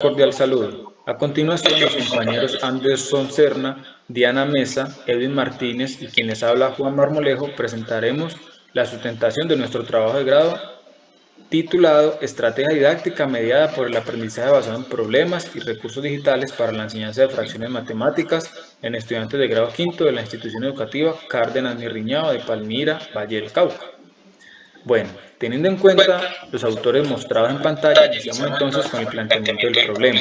Cordial saludo. A continuación, los compañeros Anderson Serna, Diana Mesa, Edwin Martínez y quien les habla Juan Marmolejo presentaremos la sustentación de nuestro trabajo de grado titulado Estrategia didáctica mediada por el aprendizaje basado en problemas y recursos digitales para la enseñanza de fracciones matemáticas en estudiantes de grado quinto de la institución educativa Cárdenas Mirriñao de Palmira, Valle del Cauca. Bueno, teniendo en cuenta los autores mostrados en pantalla, iniciamos entonces con el planteamiento del problema.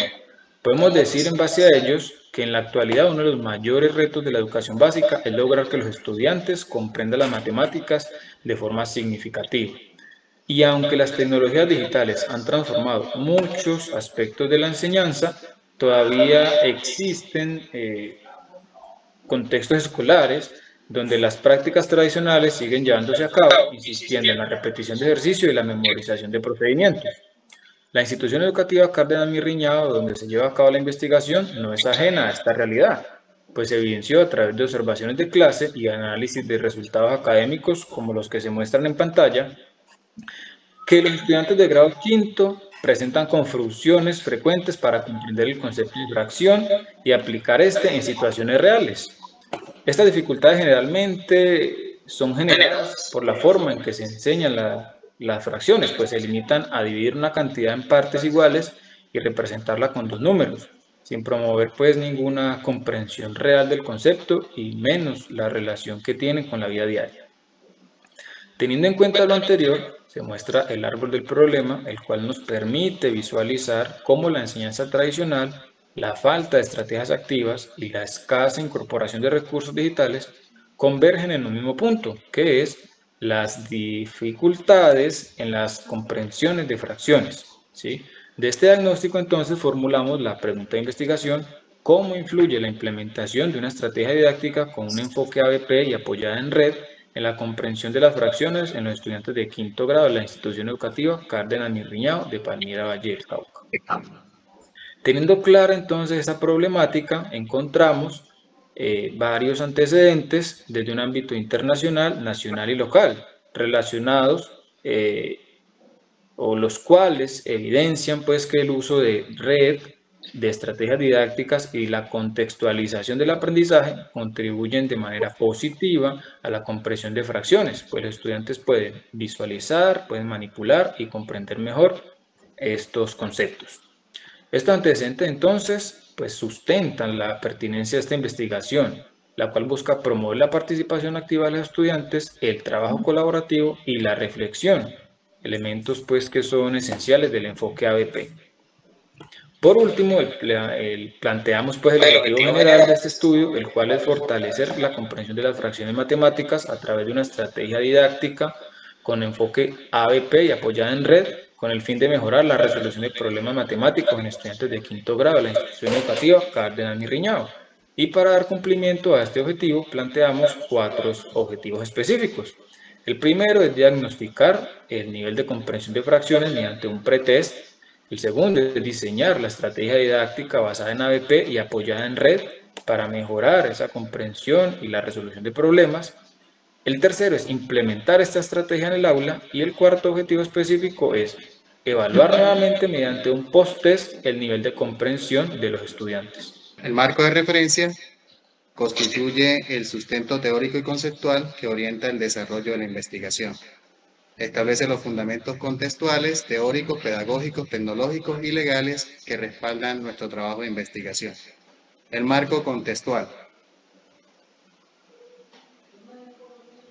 Podemos decir en base a ellos que en la actualidad uno de los mayores retos de la educación básica es lograr que los estudiantes comprendan las matemáticas de forma significativa. Y aunque las tecnologías digitales han transformado muchos aspectos de la enseñanza, todavía existen contextos escolares donde las prácticas tradicionales siguen llevándose a cabo, insistiendo en la repetición de ejercicio y la memorización de procedimientos. La institución educativa Cárdenas Mirriñao, donde se lleva a cabo la investigación, no es ajena a esta realidad, pues se evidenció a través de observaciones de clase y análisis de resultados académicos como los que se muestran en pantalla, que los estudiantes de grado quinto presentan confusiones frecuentes para comprender el concepto de fracción y aplicar este en situaciones reales. Estas dificultades generalmente son generadas por la forma en que se enseñan las fracciones, pues se limitan a dividir una cantidad en partes iguales y representarla con dos números, sin promover pues ninguna comprensión real del concepto y menos la relación que tienen con la vida diaria. Teniendo en cuenta lo anterior, se muestra el árbol del problema, el cual nos permite visualizar cómo la enseñanza tradicional, la falta de estrategias activas y la escasa incorporación de recursos digitales convergen en un mismo punto, que es las dificultades en las comprensiones de fracciones, ¿sí? De este diagnóstico entonces formulamos la pregunta de investigación: ¿cómo influye la implementación de una estrategia didáctica con un enfoque ABP y apoyada en red en la comprensión de las fracciones en los estudiantes de quinto grado de la institución educativa Cárdenas Mirriñao de Palmira, Valle del Cauca? Teniendo clara entonces esa problemática, encontramos varios antecedentes desde un ámbito internacional, nacional y local, relacionados o los cuales evidencian pues que el uso de red, de estrategias didácticas y la contextualización del aprendizaje contribuyen de manera positiva a la comprensión de fracciones, pues los estudiantes pueden visualizar, pueden manipular y comprender mejor estos conceptos. Estos antecedentes entonces pues sustentan la pertinencia de esta investigación, la cual busca promover la participación activa de los estudiantes, el trabajo colaborativo y la reflexión, elementos pues que son esenciales del enfoque ABP. Por último, planteamos pues el objetivo general de este estudio, el cual es fortalecer la comprensión de las fracciones matemáticas a través de una estrategia didáctica con enfoque ABP y apoyada en red, con el fin de mejorar la resolución de problemas matemáticos en estudiantes de quinto grado de la institución educativa Cárdenas Mirriñao. Y para dar cumplimiento a este objetivo, planteamos 4 objetivos específicos. El primero es diagnosticar el nivel de comprensión de fracciones mediante un pretest. El segundo es diseñar la estrategia didáctica basada en ABP y apoyada en red para mejorar esa comprensión y la resolución de problemas. El tercero es implementar esta estrategia en el aula. Y el cuarto objetivo específico es evaluar nuevamente mediante un post-test el nivel de comprensión de los estudiantes. El marco de referencia constituye el sustento teórico y conceptual que orienta el desarrollo de la investigación. Establece los fundamentos contextuales, teóricos, pedagógicos, tecnológicos y legales que respaldan nuestro trabajo de investigación. El marco contextual.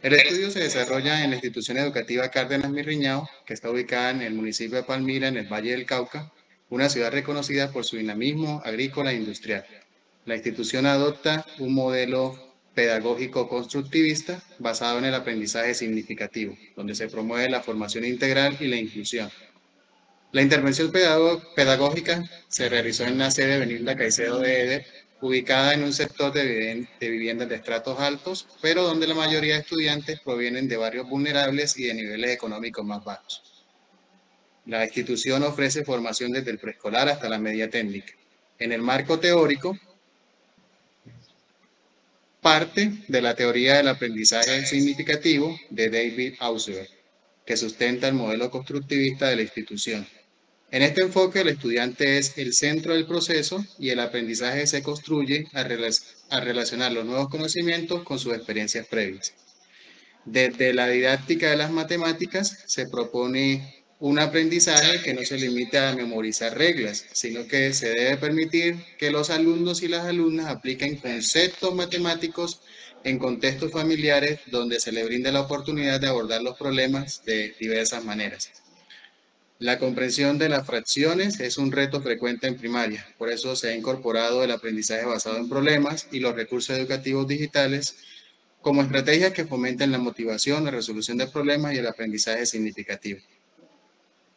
El estudio se desarrolla en la institución educativa Cárdenas Mirriñao, que está ubicada en el municipio de Palmira, en el Valle del Cauca, una ciudad reconocida por su dinamismo agrícola e industrial. La institución adopta un modelo pedagógico constructivista basado en el aprendizaje significativo, donde se promueve la formación integral y la inclusión. La intervención pedagógica se realizó en la sede Benilda Caicedo de Eder, ubicada en un sector de viviendas de estratos altos, pero donde la mayoría de estudiantes provienen de barrios vulnerables y de niveles económicos más bajos. La institución ofrece formación desde el preescolar hasta la media técnica. En el marco teórico, parte de la teoría del aprendizaje significativo de David Ausubel, que sustenta el modelo constructivista de la institución. En este enfoque, el estudiante es el centro del proceso y el aprendizaje se construye a relacionar los nuevos conocimientos con sus experiencias previas. Desde la didáctica de las matemáticas se propone un aprendizaje que no se limite a memorizar reglas, sino que se debe permitir que los alumnos y las alumnas apliquen conceptos matemáticos en contextos familiares donde se les brinde la oportunidad de abordar los problemas de diversas maneras. La comprensión de las fracciones es un reto frecuente en primaria, por eso se ha incorporado el aprendizaje basado en problemas y los recursos educativos digitales como estrategias que fomenten la motivación, la resolución de problemas y el aprendizaje significativo.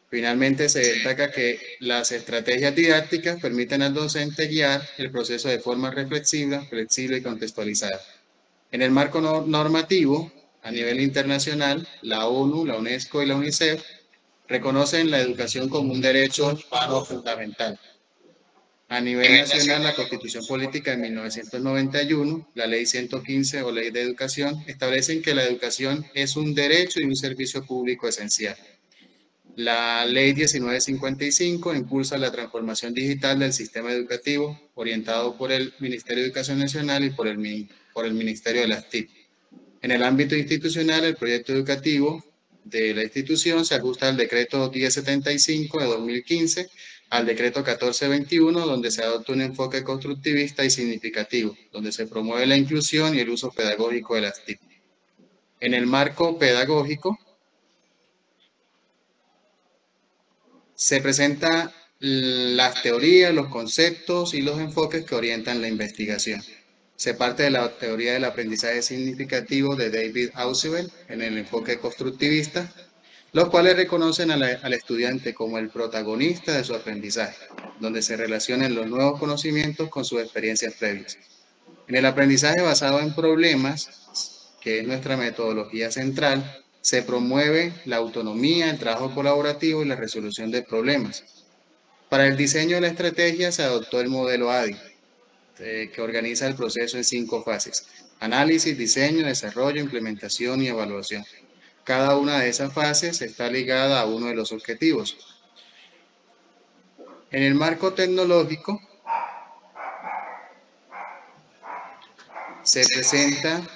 Finalmente, se destaca que las estrategias didácticas permiten al docente guiar el proceso de forma reflexiva, flexible y contextualizada. En el marco normativo, a nivel internacional, la ONU, la UNESCO y la UNICEF reconocen la educación como un derecho humano fundamental. A nivel nacional, la Constitución Política de 1991, la Ley 115 o Ley de Educación, establecen que la educación es un derecho y un servicio público esencial. La Ley 1955 impulsa la transformación digital del sistema educativo, orientado por el Ministerio de Educación Nacional y por el Ministerio de las TIC. En el ámbito institucional, el proyecto educativo de la institución se ajusta al decreto 1075 de 2015, al decreto 1421, donde se adopta un enfoque constructivista y significativo, donde se promueve la inclusión y el uso pedagógico de las TIC. En el marco pedagógico, se presentan las teorías, los conceptos y los enfoques que orientan la investigación. Se parte de la teoría del aprendizaje significativo de David Ausubel en el enfoque constructivista, los cuales reconocen al estudiante como el protagonista de su aprendizaje, donde se relacionan los nuevos conocimientos con sus experiencias previas. En el aprendizaje basado en problemas, que es nuestra metodología central, se promueve la autonomía, el trabajo colaborativo y la resolución de problemas. Para el diseño de la estrategia se adoptó el modelo ADI, que organiza el proceso en 5 fases: análisis, diseño, desarrollo, implementación y evaluación. Cada una de esas fases está ligada a uno de los objetivos. En el marco tecnológico se presentan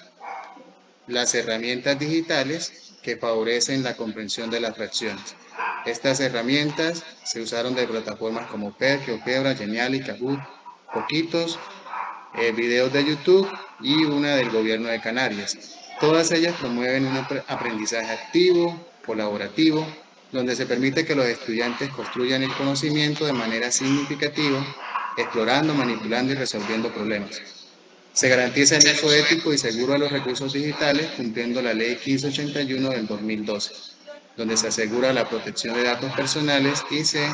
las herramientas digitales que favorecen la comprensión de las fracciones. Estas herramientas se usaron de plataformas como PER, GeoGebra, Geniali, Kahoot, Poquitos, videos de YouTube y una del gobierno de Canarias. Todas ellas promueven un aprendizaje activo, colaborativo, donde se permite que los estudiantes construyan el conocimiento de manera significativa, explorando, manipulando y resolviendo problemas. Se garantiza el uso ético y seguro de los recursos digitales cumpliendo la Ley 1581 del 2012, donde se asegura la protección de datos personales y se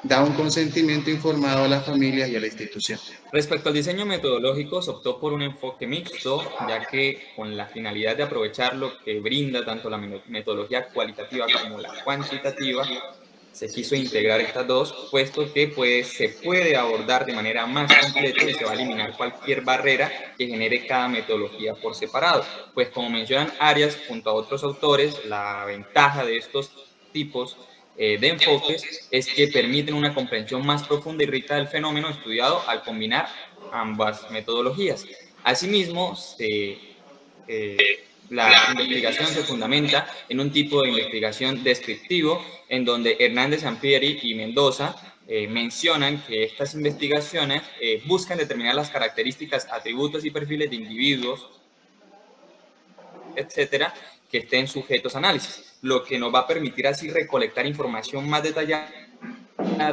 da un consentimiento informado a las familias y a la institución. Respecto al diseño metodológico, se optó por un enfoque mixto, ya que con la finalidad de aprovechar lo que brinda tanto la metodología cualitativa como la cuantitativa, se quiso integrar estas dos, puesto que se puede abordar de manera más completa y se va a eliminar cualquier barrera que genere cada metodología por separado. Pues como mencionan Arias junto a otros autores, la ventaja de estos tipos de enfoques es que permiten una comprensión más profunda y rica del fenómeno estudiado al combinar ambas metodologías. Asimismo, la investigación se fundamenta en un tipo de investigación descriptivo, en donde Hernández Sampieri y Mendoza mencionan que estas investigaciones buscan determinar las características, atributos y perfiles de individuos, etcétera, que estén sujetos a análisis, lo que nos va a permitir así recolectar información más detallada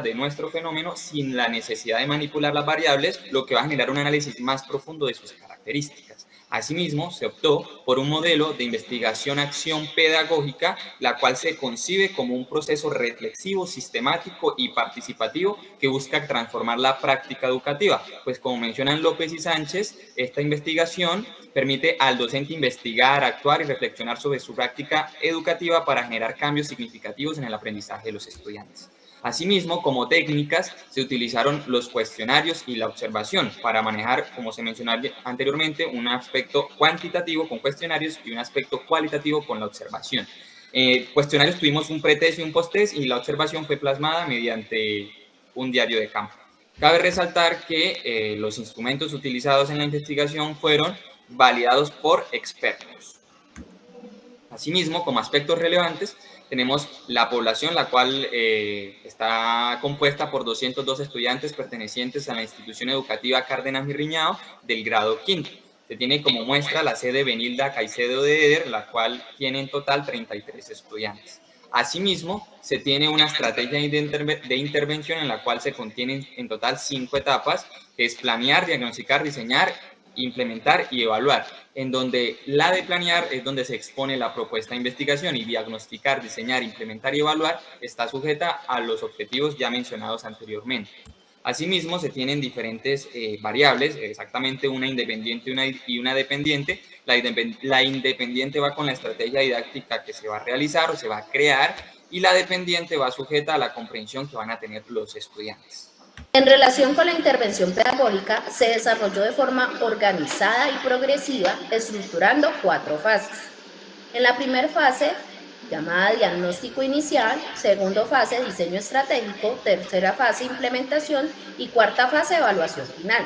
de nuestro fenómeno sin la necesidad de manipular las variables, lo que va a generar un análisis más profundo de sus características. Asimismo, se optó por un modelo de investigación-acción pedagógica, la cual se concibe como un proceso reflexivo, sistemático y participativo que busca transformar la práctica educativa. Pues como mencionan López y Sánchez, esta investigación permite al docente investigar, actuar y reflexionar sobre su práctica educativa para generar cambios significativos en el aprendizaje de los estudiantes. Asimismo, como técnicas, se utilizaron los cuestionarios y la observación para manejar, como se mencionó anteriormente, un aspecto cuantitativo con cuestionarios y un aspecto cualitativo con la observación. Cuestionarios tuvimos un pretest y un posttest y la observación fue plasmada mediante un diario de campo. Cabe resaltar que los instrumentos utilizados en la investigación fueron validados por expertos. Asimismo, como aspectos relevantes, tenemos la población, la cual está compuesta por 202 estudiantes pertenecientes a la institución educativa Cárdenas Mirriñao del grado quinto. Se tiene como muestra la sede Benilda Caicedo de Eder, la cual tiene en total 33 estudiantes. Asimismo, se tiene una estrategia de intervención en la cual se contienen en total 5 etapas, que es planear, diagnosticar, diseñar, implementar y evaluar, en donde la de planear es donde se expone la propuesta de investigación y diagnosticar, diseñar, implementar y evaluar está sujeta a los objetivos ya mencionados anteriormente. Asimismo, se tienen diferentes variables, exactamente una independiente y una dependiente. La independiente va con la estrategia didáctica que se va a realizar o se va a crear, y la dependiente va sujeta a la comprensión que van a tener los estudiantes. En relación con la intervención pedagógica, se desarrolló de forma organizada y progresiva, estructurando 4 fases. En la primera fase, llamada diagnóstico inicial, segunda fase, diseño estratégico, tercera fase, implementación y cuarta fase, evaluación final.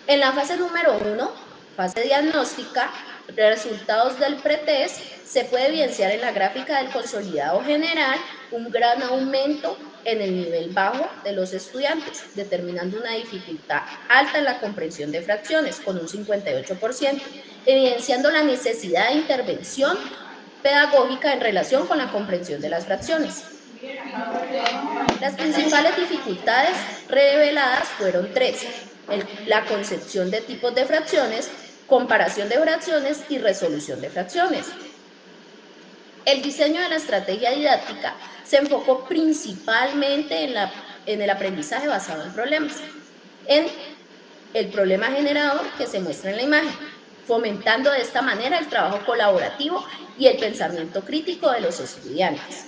En la fase número 1, fase diagnóstica, resultados del pretest, se puede evidenciar en la gráfica del consolidado general un gran aumento en el nivel bajo de los estudiantes, determinando una dificultad alta en la comprensión de fracciones, con un 58%, evidenciando la necesidad de intervención pedagógica en relación con la comprensión de las fracciones. Las principales dificultades reveladas fueron 3: la concepción de tipos de fracciones, comparación de fracciones y resolución de fracciones. El diseño de la estrategia didáctica se enfocó principalmente en el aprendizaje basado en problemas, en el problema generador que se muestra en la imagen, fomentando de esta manera el trabajo colaborativo y el pensamiento crítico de los estudiantes.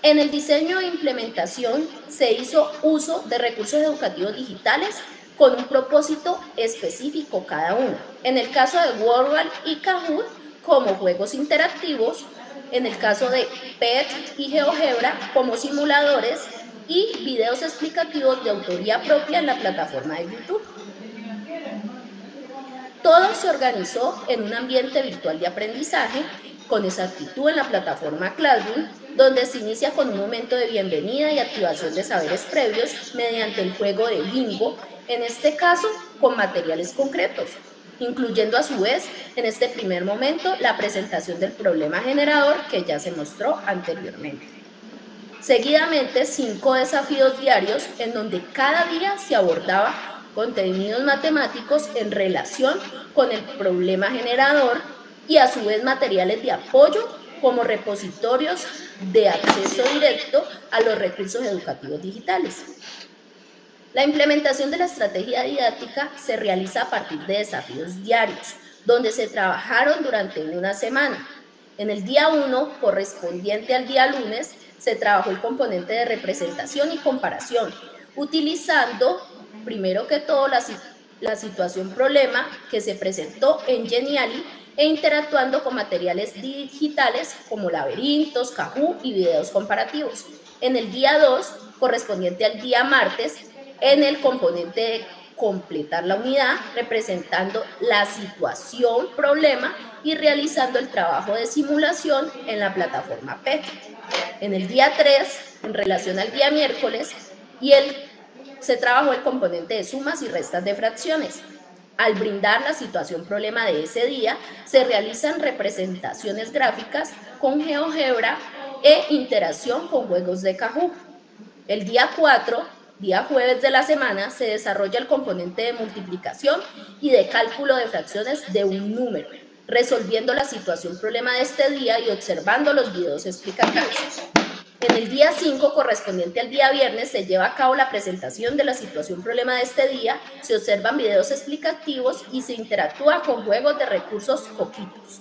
En el diseño e implementación se hizo uso de recursos educativos digitales con un propósito específico cada uno. En el caso de WordWall y Kahoot, como juegos interactivos; en el caso de PET y GeoGebra, como simuladores y videos explicativos de autoría propia en la plataforma de YouTube. Todo se organizó en un ambiente virtual de aprendizaje con exactitud en la plataforma Classroom, donde se inicia con un momento de bienvenida y activación de saberes previos mediante el juego de bingo, en este caso con materiales concretos, incluyendo a su vez en este primer momento la presentación del problema generador que ya se mostró anteriormente. Seguidamente 5 desafíos diarios en donde cada día se abordaba contenidos matemáticos en relación con el problema generador y a su vez materiales de apoyo como repositorios de acceso directo a los recursos educativos digitales. La implementación de la estrategia didáctica se realiza a partir de desafíos diarios, donde se trabajaron durante una semana. En el día 1, correspondiente al día lunes, se trabajó el componente de representación y comparación, utilizando primero que todo la situación problema que se presentó en Geniali e interactuando con materiales digitales como laberintos, Kahoot y videos comparativos. En el día 2, correspondiente al día martes, en el componente de completar la unidad, representando la situación problema y realizando el trabajo de simulación en la plataforma PET. En el día 3, en relación al día miércoles, se trabajó el componente de sumas y restas de fracciones. Al brindar la situación problema de ese día, se realizan representaciones gráficas con GeoGebra e interacción con juegos de Kahoot. El día 4, día jueves de la semana, se desarrolla el componente de multiplicación y de cálculo de fracciones de un número, resolviendo la situación problema de este día y observando los videos explicativos. En el día 5, correspondiente al día viernes, se lleva a cabo la presentación de la situación problema de este día, se observan videos explicativos y se interactúa con juegos de recursos coquitos,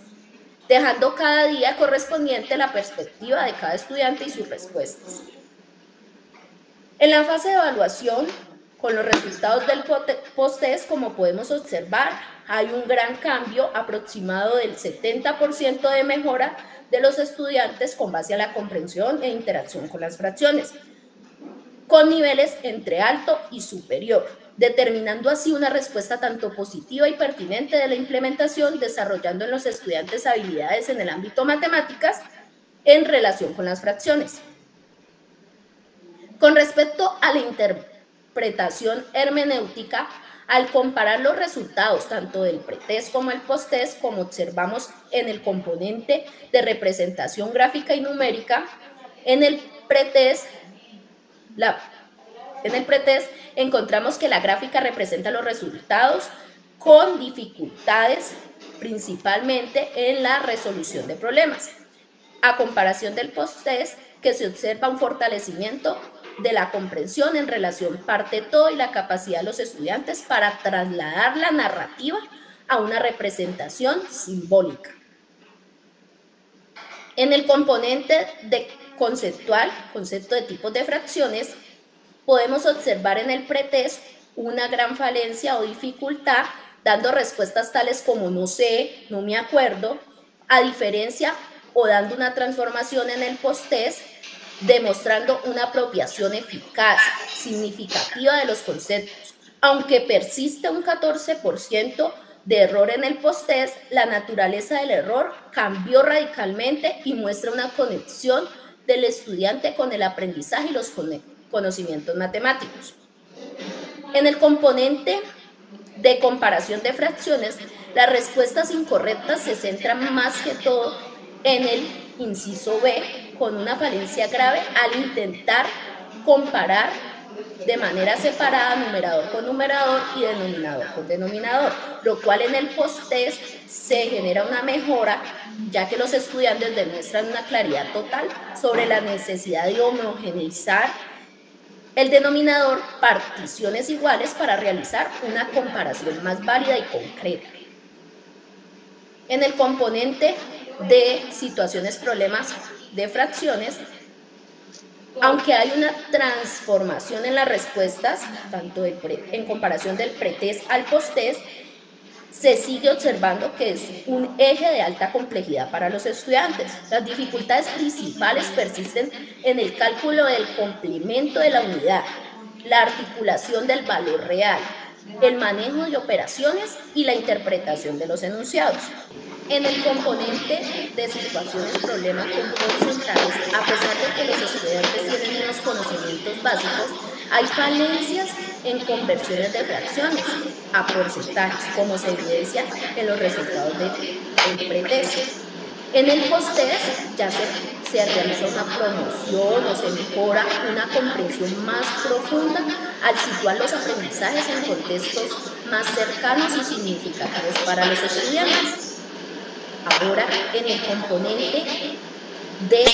dejando cada día correspondiente la perspectiva de cada estudiante y sus respuestas. En la fase de evaluación Con los resultados del post-test, como podemos observar, hay un gran cambio aproximado del 70% de mejora de los estudiantes con base a la comprensión e interacción con las fracciones, con niveles entre alto y superior, determinando así una respuesta tanto positiva y pertinente de la implementación, desarrollando en los estudiantes habilidades en el ámbito matemáticas en relación con las fracciones. Con respecto a la interpretación hermenéutica, al comparar los resultados tanto del pretest como el posttest, como observamos en el componente de representación gráfica y numérica, en el pretest encontramos que la gráfica representa los resultados con dificultades principalmente en la resolución de problemas, a comparación del posttest, que se observa un fortalecimiento de la comprensión en relación parte-todo y la capacidad de los estudiantes para trasladar la narrativa a una representación simbólica. En el componente de concepto de tipos de fracciones, podemos observar en el pretest una gran falencia o dificultad, dando respuestas tales como no sé, no me acuerdo, a diferencia o dando una transformación en el posttest, demostrando una apropiación eficaz, significativa de los conceptos. Aunque persiste un 14% de error en el posttest, la naturaleza del error cambió radicalmente y muestra una conexión del estudiante con el aprendizaje y los conocimientos matemáticos. En el componente de comparación de fracciones, las respuestas incorrectas se centran más que todo en el inciso B, con una falencia grave al intentar comparar de manera separada numerador con numerador y denominador con denominador, lo cual en el posttest se genera una mejora, ya que los estudiantes demuestran una claridad total sobre la necesidad de homogeneizar el denominador, particiones iguales para realizar una comparación más válida y concreta. En el componente de situaciones, problemas de fracciones, aunque hay una transformación en las respuestas, tanto en comparación del pretest al posttest, se sigue observando que es un eje de alta complejidad para los estudiantes. Las dificultades principales persisten en el cálculo del complemento de la unidad, la articulación del valor real, el manejo de operaciones y la interpretación de los enunciados. En el componente de situaciones, problemas horizontales, a pesar de que los estudiantes tienen unos conocimientos básicos, hay falencias en conversiones de fracciones a porcentajes, como se evidencia en los resultados del pretest. En el posttest ya se realiza una promoción o se mejora una comprensión más profunda al situar los aprendizajes en contextos más cercanos y significativos para los estudiantes. Ahora, en el componente de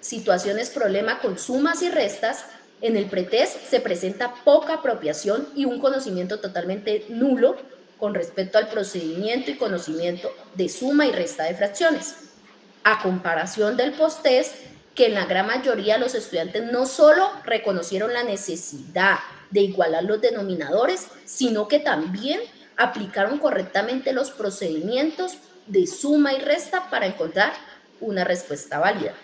situaciones, problema con sumas y restas, en el pretest se presenta poca apropiación y un conocimiento totalmente nulo con respecto al procedimiento y conocimiento de suma y resta de fracciones, a comparación del posttest, que en la gran mayoría los estudiantes no solo reconocieron la necesidad de igualar los denominadores, sino que también aplicaron correctamente los procedimientos de suma y resta para encontrar una respuesta válida.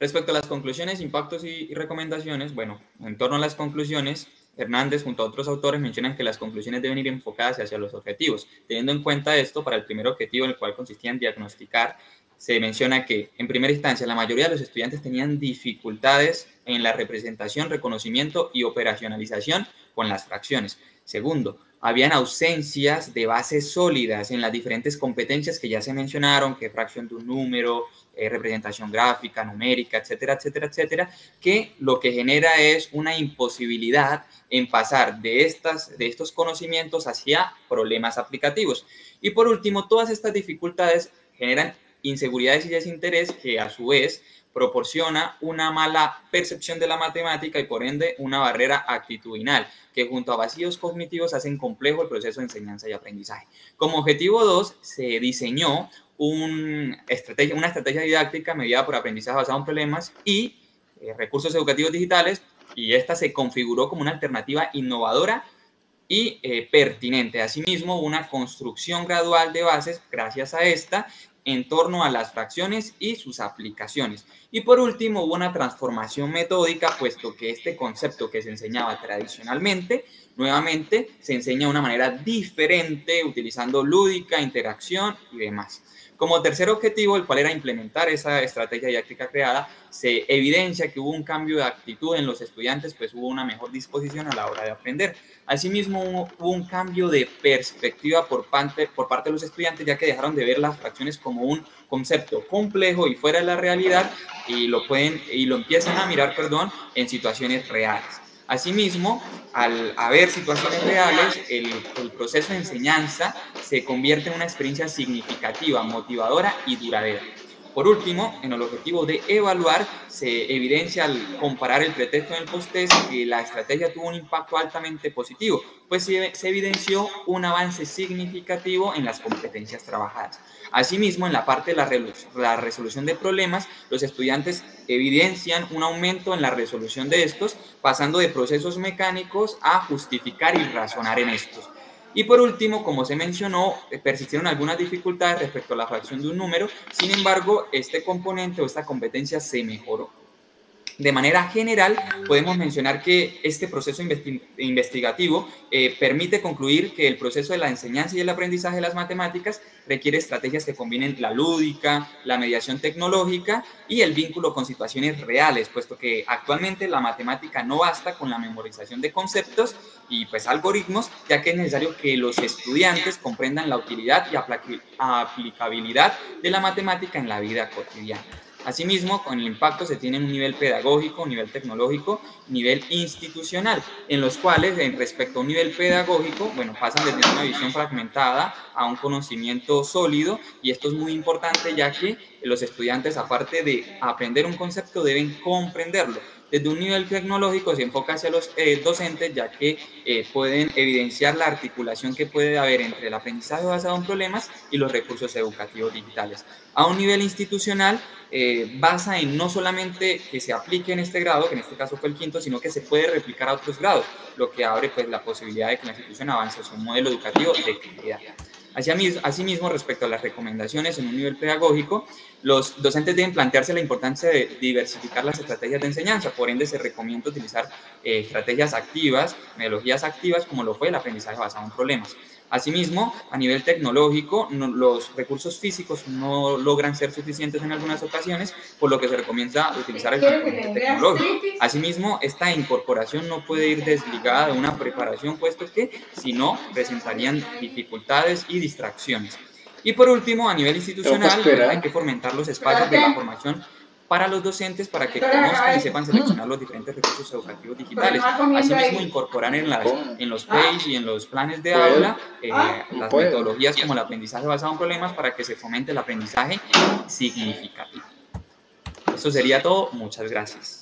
Respecto a las conclusiones, impactos y recomendaciones, bueno, en torno a las conclusiones, Hernández junto a otros autores mencionan que las conclusiones deben ir enfocadas hacia los objetivos. Teniendo en cuenta esto, para el primer objetivo, el cual consistía en diagnosticar, se menciona que, en primera instancia, la mayoría de los estudiantes tenían dificultades en la representación, reconocimiento y operacionalización con las fracciones. Segundo, habían ausencias de bases sólidas en las diferentes competencias que ya se mencionaron, que fracción de un número, representación gráfica, numérica, etcétera, etcétera, etcétera, que lo que genera es una imposibilidad en pasar de estos conocimientos hacia problemas aplicativos. Y por último, todas estas dificultades generan inseguridades y desinterés que a su vez proporciona una mala percepción de la matemática y por ende una barrera actitudinal que junto a vacíos cognitivos hacen complejo el proceso de enseñanza y aprendizaje. Como objetivo 2 se diseñó una estrategia didáctica mediada por aprendizaje basado en problemas y recursos educativos digitales y esta se configuró como una alternativa innovadora y pertinente. Asimismo, hubo una construcción gradual de bases gracias a esta en torno a las fracciones y sus aplicaciones. Y por último, hubo una transformación metódica, puesto que este concepto que se enseñaba tradicionalmente, nuevamente se enseña de una manera diferente, utilizando lúdica, interacción y demás. Como tercer objetivo, el cual era implementar esa estrategia didáctica creada, se evidencia que hubo un cambio de actitud en los estudiantes, pues hubo una mejor disposición a la hora de aprender. Asimismo, hubo un cambio de perspectiva por parte de los estudiantes, ya que dejaron de ver las fracciones como un concepto complejo y fuera de la realidad, y lo empiezan a mirar, en situaciones reales. Asimismo, al haber situaciones reales, el proceso de enseñanza se convierte en una experiencia significativa, motivadora y duradera. Por último, en el objetivo de evaluar, se evidencia al comparar el pretexto en el post-test que la estrategia tuvo un impacto altamente positivo, pues se evidenció un avance significativo en las competencias trabajadas. Asimismo, en la parte de la resolución de problemas, los estudiantes evidencian un aumento en la resolución de estos, pasando de procesos mecánicos a justificar y razonar en estos. Y por último, como se mencionó, persistieron algunas dificultades respecto a la fracción de un número. Sin embargo, este componente o esta competencia se mejoró. De manera general, podemos mencionar que este proceso investigativo permite concluir que el proceso de la enseñanza y el aprendizaje de las matemáticas requiere estrategias que combinen la lúdica, la mediación tecnológica y el vínculo con situaciones reales, puesto que actualmente la matemática no basta con la memorización de conceptos y pues algoritmos, ya que es necesario que los estudiantes comprendan la utilidad y aplicabilidad de la matemática en la vida cotidiana. Asimismo, con el impacto se tiene un nivel pedagógico, un nivel tecnológico, nivel institucional, en los cuales, respecto a un nivel pedagógico, pasan de tener una visión fragmentada a un conocimiento sólido, y esto es muy importante, ya que los estudiantes, aparte de aprender un concepto, deben comprenderlo. Desde un nivel tecnológico se enfoca hacia los docentes, ya que pueden evidenciar la articulación que puede haber entre el aprendizaje basado en problemas y los recursos educativos digitales. A un nivel institucional, basa en no solamente que se aplique en este grado, que en este caso fue el quinto, sino que se puede replicar a otros grados, lo que abre pues la posibilidad de que la institución avance hacia un modelo educativo de calidad. Asimismo, respecto a las recomendaciones en un nivel pedagógico, los docentes deben plantearse la importancia de diversificar las estrategias de enseñanza. Por ende, se recomienda utilizar estrategias activas, metodologías activas, como lo fue el aprendizaje basado en problemas. Asimismo, a nivel tecnológico, los recursos físicos no logran ser suficientes en algunas ocasiones, por lo que se recomienda utilizar el componente tecnológico. Asimismo, esta incorporación no puede ir desligada de una preparación, puesto que, si no, presentarían dificultades y distracciones. Y por último, a nivel institucional, hay que fomentar los espacios de la formación para los docentes, para que conozcan y sepan seleccionar los diferentes recursos educativos digitales. Asimismo, incorporar en los PEIs y en los planes de aula las metodologías como el aprendizaje basado en problemas, para que se fomente el aprendizaje significativo. Eso sería todo. Muchas gracias.